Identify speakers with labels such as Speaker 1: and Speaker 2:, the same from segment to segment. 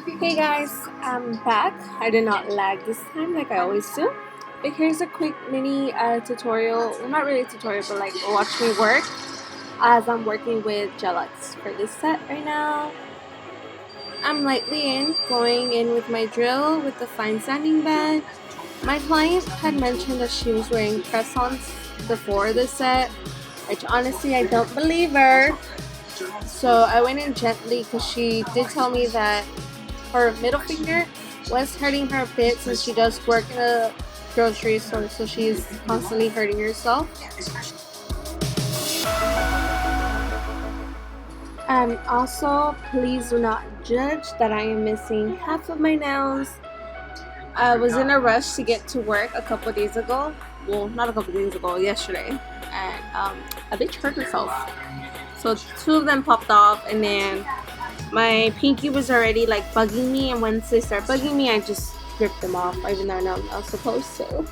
Speaker 1: Hey guys, I'm back. I did not lag this time like I always do. But here's a quick mini tutorial. Well, not really a tutorial, but like watch me work as I'm working with gel-X for this set right now. I'm lightly going in with my drill with the fine sanding bed. My client had mentioned that she was wearing press-ons before this set, which honestly I don't believe her. So I went in gently because she did tell me that her middle finger was hurting her a bit since she does work in a grocery store, so she's constantly hurting herself. And also, please do not judge that I am missing half of my nails. I was in a rush to get to work a couple days ago. Well, not a couple days ago, yesterday. And a bitch hurt herself. So two of them popped off, and then my pinky was already like bugging me, and once they start bugging me, I just ripped them off, even though I'm not supposed to.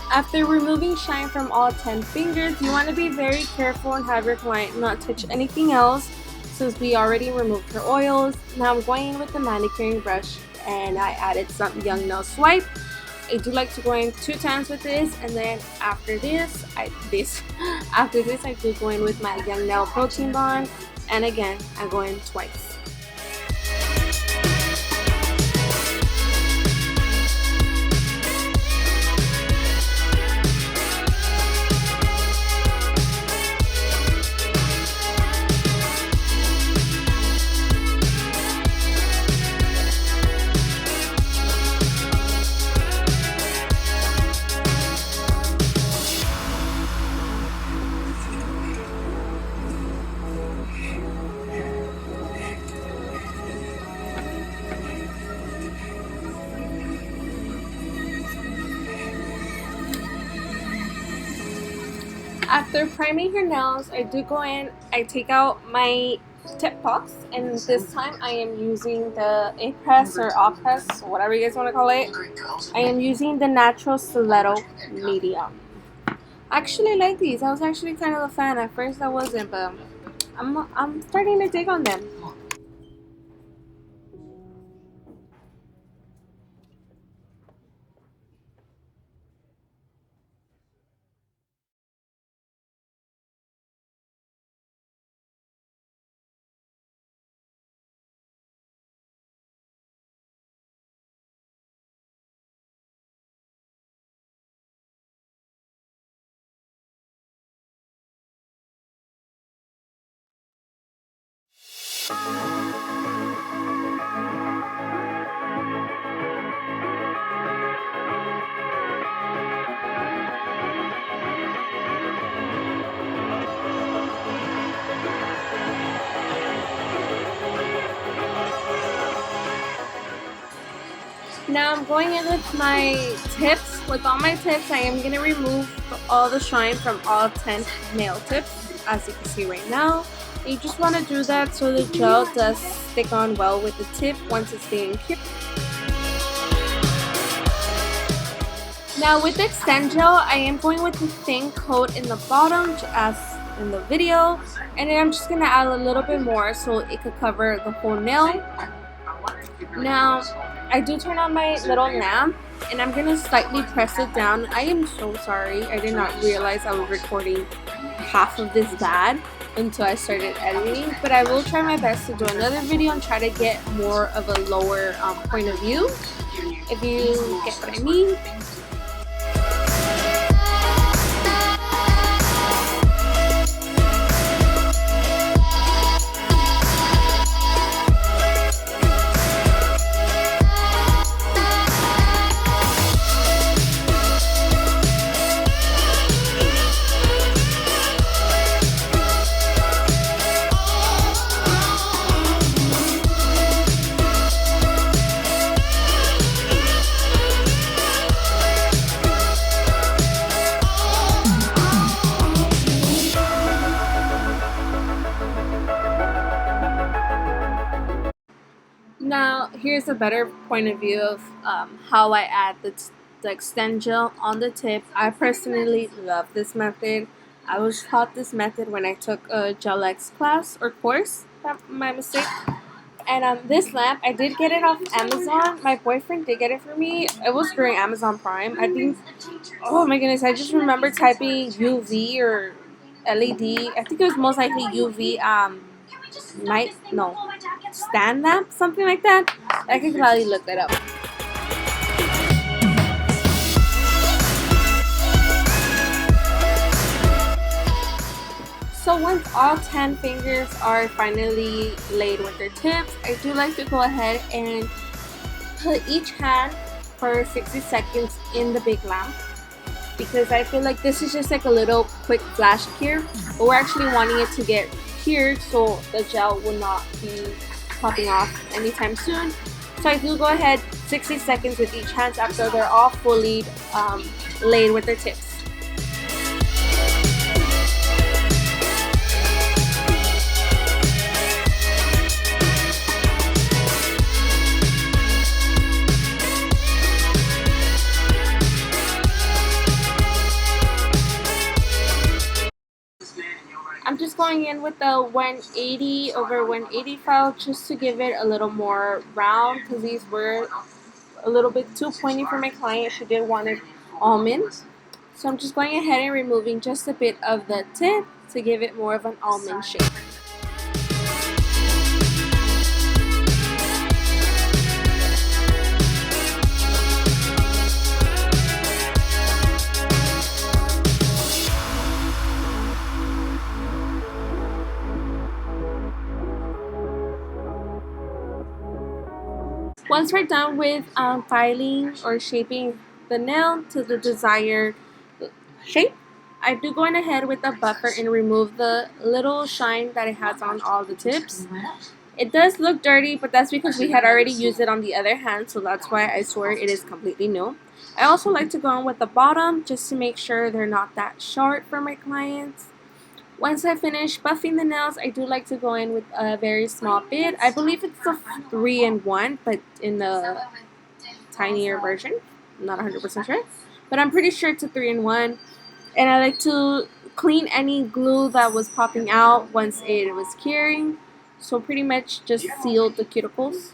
Speaker 1: After removing shine from all 10 fingers, you want to be very careful and have your client not touch anything else since we already removed her oils. Now I'm going in with the manicuring brush and I added some Young Nail Swipe. I do like to go in 2 times with this, and then after this I do go in with my Young Nail Protein Bond, and again I go in twice. After priming her nails, I do go in, I take out my tip box, and this time I am using the Apres or Apres, whatever you guys want to call it. I am using the Natural Stiletto Medium. I actually like these. I was actually kind of a fan. At first I wasn't, but I'm starting to dig on them. Now I'm going in with my tips. With all my tips, I am going to remove all the shine from all 10 nail tips, as you can see right now. You just want to do that so the gel does stick on well with the tip once it's being cured. Now with the extend gel, I am going with the thin coat in the bottom as in the video, and then I'm just going to add a little bit more so it could cover the whole nail. Now I do turn on my little lamp and I'm going to slightly press it down. I am so sorry, I did not realize I was recording half of this bad until I started editing, but I will try my best to do another video and try to get more of a lower point of view, if you get what I mean. Now, here's a better point of view of how I add the extend gel on the tip. I personally love this method. I was taught this method when I took a Gel X class or course. That's my mistake. And this lamp, I did get it off Amazon. My boyfriend did get it for me. It was during Amazon Prime. I think, oh my goodness, I just remember typing UV or LED. I think it was most likely UV. Stand lamp, something like that. I could probably look that up. So once all 10 fingers are finally laid with their tips, I do like to go ahead and put each hand for 60 seconds in the big lamp, because I feel like this is just like a little quick flash cure, but we're actually wanting it to get cured so the gel will not be popping off anytime soon. So I do go ahead 60 seconds with each hand after they're all fully laid with their tips. I'm just going in with the 180 over 180 file just to give it a little more round, because these were a little bit too pointy for my client. She did want it almond. So I'm just going ahead and removing just a bit of the tip to give it more of an almond shape. Once we're done with filing or shaping the nail to the desired shape, I do go ahead with a buffer and remove the little shine that it has on all the tips. It does look dirty, but that's because we had already used it on the other hand, so that's why I swear it is completely new. I also like to go in with the bottom just to make sure they're not that short for my clients. Once I finish buffing the nails, I do like to go in with a very small bit. I believe it's a 3-in-1, but in the tinier version. I'm not 100% sure, but I'm pretty sure it's a 3-in-1. And I like to clean any glue that was popping out once it was curing. So pretty much just seal the cuticles.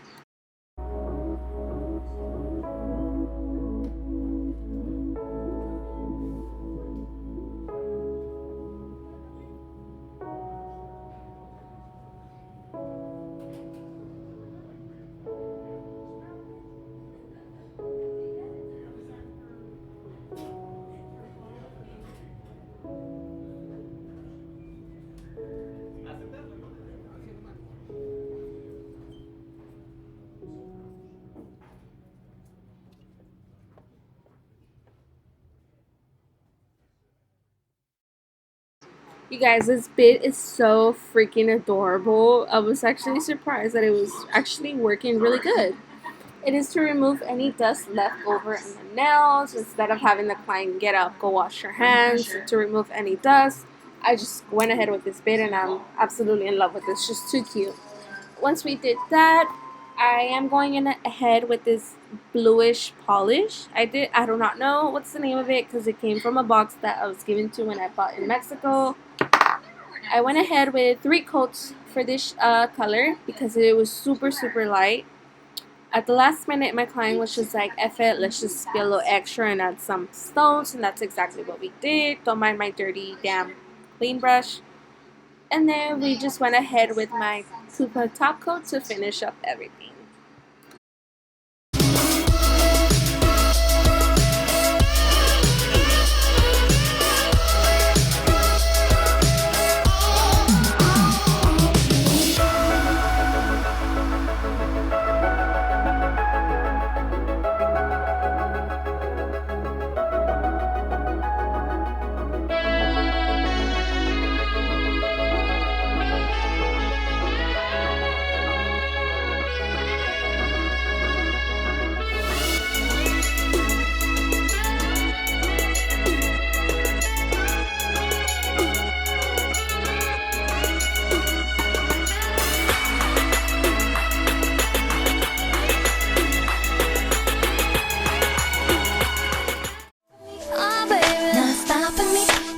Speaker 1: You guys, this bit is so freaking adorable. I was actually surprised that it was actually working really good. It is to remove any dust left over in the nails instead of having the client get up, go wash your hands. To remove any dust, I just went ahead with this bit and I'm absolutely in love with this. It's just too cute. Once we did that, I am going in ahead with this bluish polish. I do not know what's the name of it because it came from a box that I was given to when I bought in Mexico. I went ahead with 3 coats for this color because it was super light. At the last minute, my client was just like, F it, let's just be a little extra and add some stones, and that's exactly what we did. Don't mind my dirty, damn clean brush. And then we just went ahead with my Coupa top coat to finish up everything.